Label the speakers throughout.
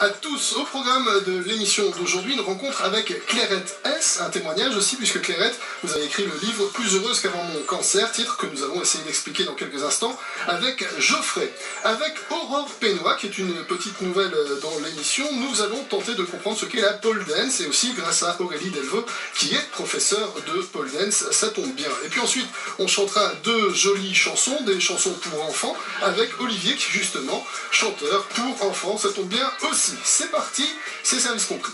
Speaker 1: à tous. Au programme de l'émission d'aujourd'hui, une rencontre avec Clairette S, un témoignage aussi, puisque Clairette, vous avez écrit le livre « Plus heureuse qu'avant mon cancer », titre que nous allons essayer d'expliquer dans quelques instants, avec Geoffrey. Avec Aurore Pénois, qui est une petite nouvelle dans l'émission, nous allons tenter de comprendre ce qu'est la pole dance, et aussi grâce à Aurélie Delvaux, qui est professeure de pole dance, ça tombe bien. Et puis ensuite, on chantera deux jolies chansons, des chansons pour enfants, avec Olivier, qui justement, chanteur pour enfants, ça tombe bien aussi. C'est parti, c'est service compris.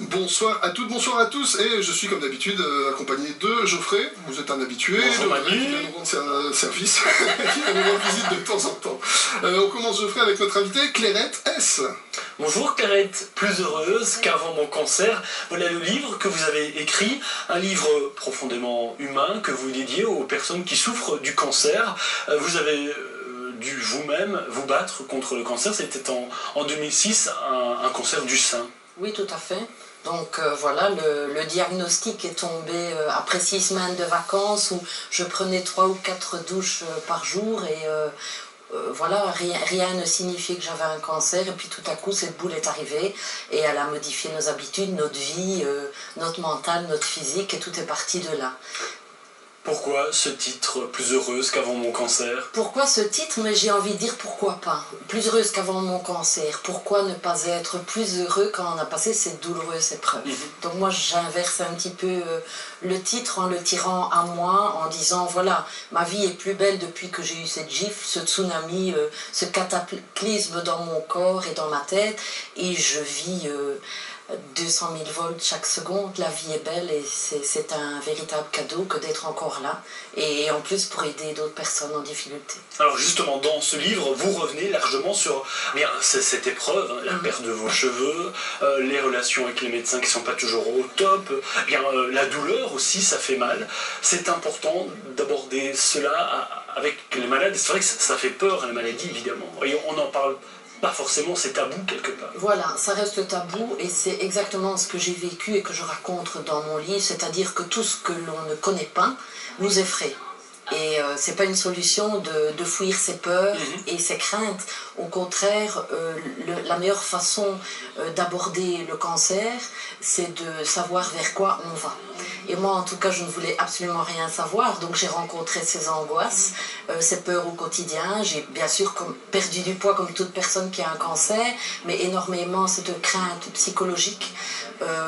Speaker 1: Bonsoir à toutes, bonsoir à tous, et je suis comme d'habitude accompagné de Geoffrey, vous êtes un habitué, de Audrey, qui vient nous rendre service, qui vient nous rendre visite de temps en temps. On commence Geoffrey avec notre invité, Clairette S.
Speaker 2: Bonjour Clairette, plus heureuse qu'avant mon cancer. Voilà le livre que vous avez écrit, un livre profondément humain que vous dédiez aux personnes qui souffrent du cancer. Vous avez dû vous-même vous battre contre le cancer, c'était en 2006 un cancer du sein.
Speaker 3: Oui, tout à fait. Donc voilà, le diagnostic est tombé après 6 semaines de vacances où je prenais 3 ou 4 douches par jour et voilà, rien ne signifiait que j'avais un cancer. Et puis tout à coup, cette boule est arrivée et elle a modifié nos habitudes, notre vie, notre mental, notre physique, et tout est parti de là.
Speaker 2: Pourquoi ce titre, plus heureuse qu'avant mon cancer?
Speaker 3: Pourquoi ce titre? Mais j'ai envie de dire pourquoi pas. Plus heureuse qu'avant mon cancer. Pourquoi ne pas être plus heureux quand on a passé cette douloureuse épreuve? Donc moi j'inverse un petit peu le titre en le tirant à moi, en disant voilà, ma vie est plus belle depuis que j'ai eu cette gifle, ce tsunami, ce cataclysme dans mon corps et dans ma tête, et je vis 200 000 volts chaque seconde. La vie est belle et c'est un véritable cadeau que d'être encore là, et en plus pour aider d'autres personnes en difficulté.
Speaker 2: Alors justement, dans ce livre, vous revenez largement sur cette épreuve, la perte de vos cheveux, les relations avec les médecins qui ne sont pas toujours au top, la douleur aussi, ça fait mal. C'est important d'aborder cela avec les malades. C'est vrai que ça fait peur, la maladie, évidemment. Et on en parle pas forcément, c'est tabou quelque part.
Speaker 3: Voilà, ça reste tabou, et c'est exactement ce que j'ai vécu et que je raconte dans mon livre, c'est-à-dire que tout ce que l'on ne connaît pas nous effraie. Et c'est pas une solution de fuir ses peurs et ses craintes. Au contraire, la meilleure façon d'aborder le cancer, c'est de savoir vers quoi on va. Et moi, en tout cas, je ne voulais absolument rien savoir, donc j'ai rencontré ces angoisses, ces peurs au quotidien. J'ai bien sûr perdu du poids comme toute personne qui a un cancer, mais énormément cette crainte psychologique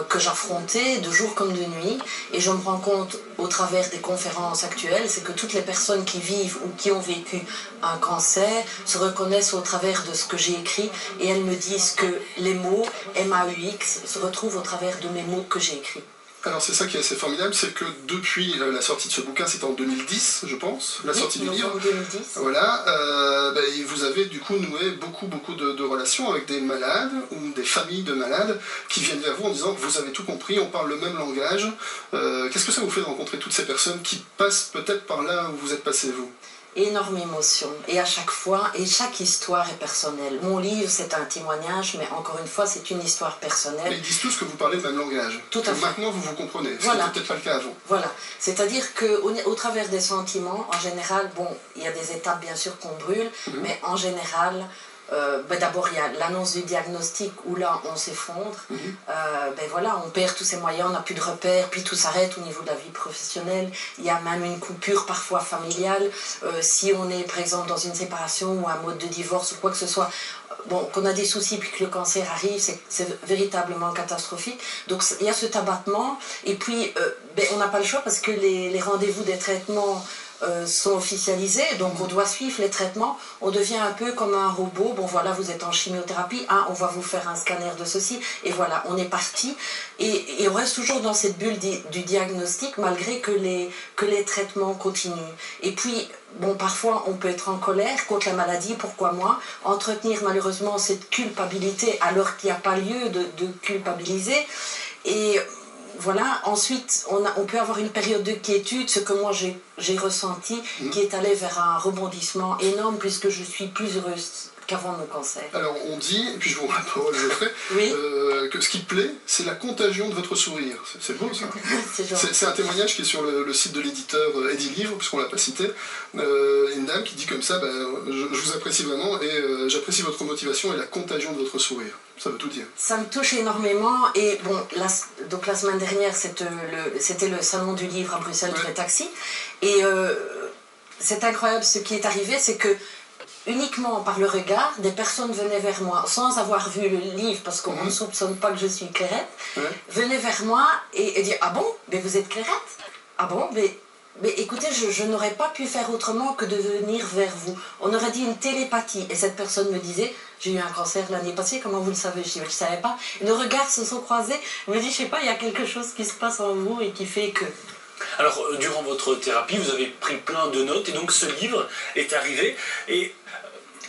Speaker 3: que j'affrontais de jour comme de nuit. Et je me rends compte au travers des conférences actuelles, c'est que toutes les personnes qui vivent ou qui ont vécu un cancer se reconnaissent au travers de ce que j'ai écrit, et elles me disent que les mots MAUX se retrouvent au travers de mes mots que j'ai écrits.
Speaker 1: Alors c'est ça qui est assez formidable, c'est que depuis la sortie de ce bouquin, c'était en 2010, je pense, la sortie du livre.
Speaker 3: En 2010.
Speaker 1: Voilà, vous avez du coup noué beaucoup de relations avec des malades ou des familles de malades qui viennent vers vous en disant vous avez tout compris, on parle le même langage. Qu'est-ce que ça vous fait de rencontrer toutes ces personnes qui passent peut-être par là où vous êtes passé vous?
Speaker 3: Énorme émotion, et à chaque fois, et chaque histoire est personnelle. Mon livre, c'est un témoignage, mais encore une fois, c'est une histoire personnelle.
Speaker 1: Mais ils disent tous que vous parlez le même langage.
Speaker 3: Tout à fait.
Speaker 1: Maintenant, vous vous comprenez, ce
Speaker 3: voilà.
Speaker 1: n'était peut-être pas le cas avant.
Speaker 3: Voilà, c'est-à-dire qu'au travers des sentiments, en général, bon, il y a des étapes bien sûr qu'on brûle, mais en général, d'abord il y a l'annonce du diagnostic où là on s'effondre, voilà, on perd tous ses moyens, on n'a plus de repères, puis tout s'arrête au niveau de la vie professionnelle. Il y a même une coupure parfois familiale, si on est par exemple dans une séparation ou un mode de divorce ou quoi que ce soit, bon, qu'on a des soucis puis que le cancer arrive, c'est véritablement catastrophique. Donc il y a cet abattement, et puis on n'a pas le choix parce que les rendez-vous des traitements sont officialisés, donc on doit suivre les traitements. On devient un peu comme un robot. Bon voilà, vous êtes en chimiothérapie, on va vous faire un scanner de ceci, et voilà, on est parti, et on reste toujours dans cette bulle du diagnostic malgré que les traitements continuent. Et puis bon, parfois on peut être en colère contre la maladie, pourquoi moi? Entretenir malheureusement cette culpabilité alors qu'il n'y a pas lieu de culpabiliser. Et voilà, ensuite on peut avoir une période de quiétude, ce que moi j'ai ressenti, qui est allé vers un rebondissement énorme puisque je suis plus heureuse qu'avant mon cancer.
Speaker 1: Alors on dit, et puis je vous rends la parole Geoffrey,
Speaker 3: Oui.
Speaker 1: que ce qui plaît, c'est la contagion de votre sourire. C'est beau ça. C'est un témoignage qui est sur le site de l'éditeur Edilivre, puisqu'on l'a pas cité. Une dame qui dit comme ça, je vous apprécie vraiment et j'apprécie votre motivation et la contagion de votre sourire. Ça veut tout dire.
Speaker 3: Ça me touche énormément et bon, donc la semaine dernière c'était le salon du livre à Bruxelles, ouais. Taxi, et c'est incroyable ce qui est arrivé, c'est que uniquement par le regard, des personnes venaient vers moi, sans avoir vu le livre, parce qu'on ne soupçonne pas que je suis Clairette, venaient vers moi et disaient « Ah bon, mais vous êtes Clairette? Ah bon, mais écoutez, je n'aurais pas pu faire autrement que de venir vers vous. On aurait dit une télépathie. » Et cette personne me disait « J'ai eu un cancer l'année passée, comment vous le savez ?» Je ne savais pas. Et nos regards se sont croisés. Je me dis « Je ne sais pas, il y a quelque chose qui se passe en vous et qui fait que... »
Speaker 2: Alors, durant votre thérapie, vous avez pris plein de notes et donc ce livre est arrivé. Et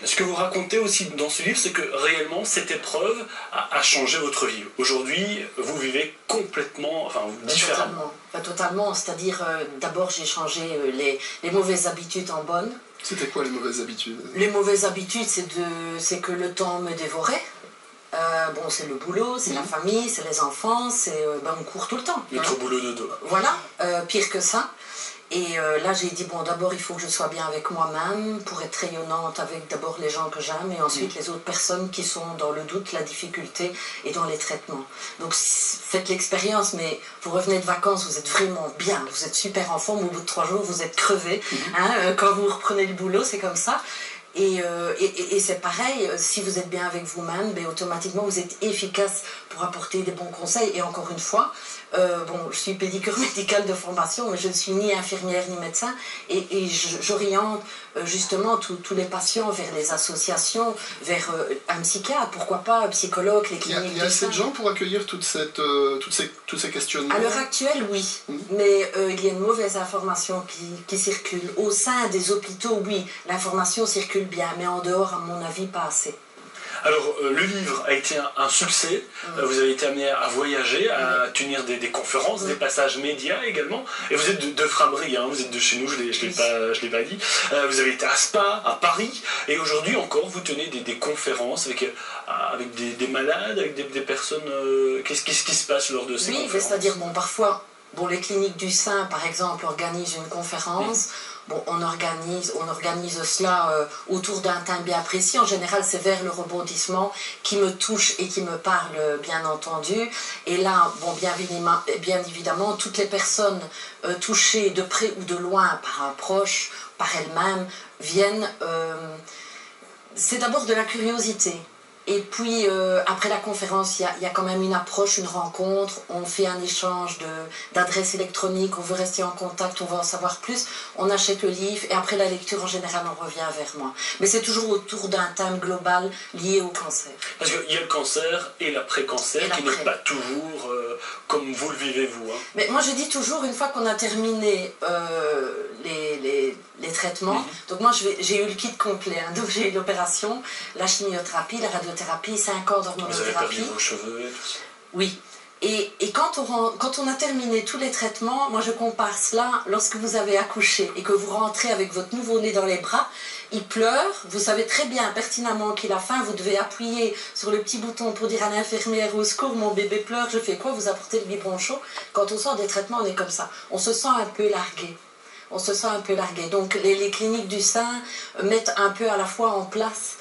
Speaker 2: ce que vous racontez aussi dans ce livre, c'est que réellement cette épreuve a changé votre vie. Aujourd'hui, vous vivez complètement, différemment.
Speaker 3: Totalement, c'est-à-dire d'abord j'ai changé les mauvaises habitudes en bonnes.
Speaker 1: C'était quoi les mauvaises habitudes?
Speaker 3: Les mauvaises habitudes, c'est que le temps me dévorait. Bon, c'est le boulot, c'est la famille, c'est les enfants, on court tout le temps.
Speaker 2: Notre boulot de dos.
Speaker 3: Voilà, pire que ça. Et là, j'ai dit, bon, d'abord, il faut que je sois bien avec moi-même pour être rayonnante avec d'abord les gens que j'aime et ensuite les autres personnes qui sont dans le doute, la difficulté et dans les traitements. Donc, faites l'expérience, mais vous revenez de vacances, vous êtes vraiment bien, vous êtes super en forme, au bout de 3 jours, vous êtes crevé. Quand vous reprenez le boulot, c'est comme ça. Et c'est pareil, si vous êtes bien avec vous-même, automatiquement vous êtes efficace pour apporter des bons conseils. Et encore une fois, je suis pédicure médicale de formation, mais je ne suis ni infirmière ni médecin. Et j'oriente justement tous les patients vers les associations, vers un psychiatre, pourquoi pas un psychologue, les cliniques.
Speaker 1: Il y a assez de gens pour accueillir tous ces questionnements?
Speaker 3: À l'heure actuelle, oui. Mais il y a une mauvaise information qui circule. Au sein des hôpitaux, oui, l'information circule bien, mais en dehors, à mon avis, pas assez.
Speaker 2: Alors, le livre a été un succès. Vous avez été amené à voyager, à tenir des conférences, des passages médias également. Et vous êtes de Frameries, vous êtes de chez nous, je ne l'ai pas dit. Vous avez été à Spa, à Paris. Et aujourd'hui encore, vous tenez des conférences avec des malades, avec des personnes. Qu'est-ce qui se passe lors de ces conférences?
Speaker 3: Oui, c'est-à-dire, parfois, les cliniques du sein, par exemple, organisent une conférence. On organise cela autour d'un thème bien précis. En général, c'est vers le rebondissement qui me touche et qui me parle, bien entendu. Et là, bien évidemment, toutes les personnes touchées de près ou de loin par un proche, par elles-mêmes, viennent... c'est d'abord de la curiosité. Et puis, après la conférence, il y a quand même une approche, une rencontre, on fait un échange d'adresses électroniques, on veut rester en contact, on veut en savoir plus, on achète le livre, et après la lecture, en général, on revient vers moi. Mais c'est toujours autour d'un thème global lié au cancer.
Speaker 2: Parce qu'il y a le cancer et l'après-cancer qui n'est pas toujours comme vous le vivez, vous.
Speaker 3: Mais moi, je dis toujours, une fois qu'on a terminé les traitements, donc moi, j'ai eu le kit complet, donc j'ai eu l'opération, la chimiothérapie, la radiothérapie, 5 ans d'hormonothérapie.
Speaker 2: Vous avez perdu vos cheveux et tout ça.
Speaker 3: Oui. Et quand on a terminé tous les traitements, moi je compare cela lorsque vous avez accouché et que vous rentrez avec votre nouveau-né dans les bras, il pleure, vous savez très bien pertinemment qu'il a faim, vous devez appuyer sur le petit bouton pour dire à l'infirmière au secours, mon bébé pleure, je fais quoi? Vous apportez le biberon chaud. Quand on sort des traitements, on est comme ça. On se sent un peu largué. Donc les cliniques du sein mettent un peu à la fois en place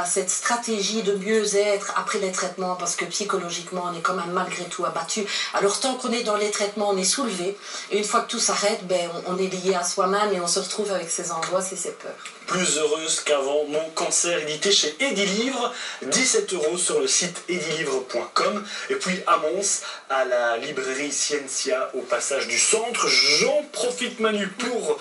Speaker 3: cette stratégie de mieux-être après les traitements, parce que psychologiquement on est quand même malgré tout abattu. Alors tant qu'on est dans les traitements, on est soulevé, et une fois que tout s'arrête, on est lié à soi-même et on se retrouve avec ses angoisses et ses peurs.
Speaker 2: Plus heureuse qu'avant, mon cancer, édité chez Edilivre, 17 € sur le site edilivre.com, et puis à Mons, à la librairie Scientia au passage du centre. J'en profite, Manu, pour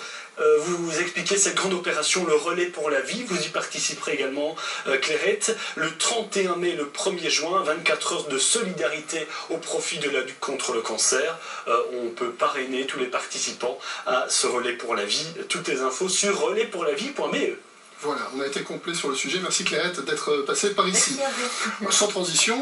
Speaker 2: vous expliquer cette grande opération, le relais pour la vie. Vous y participerez également, Clairette, le 31 mai, le 1er juin, 24 heures de solidarité au profit de la lutte contre le cancer. On peut parrainer tous les participants à ce relais pour la vie. Toutes les infos sur relaispourlavie.be.
Speaker 1: Voilà, on a été complet sur le sujet. Merci Clairette d'être passée par ici.
Speaker 3: Merci à vous.
Speaker 1: Sans transition,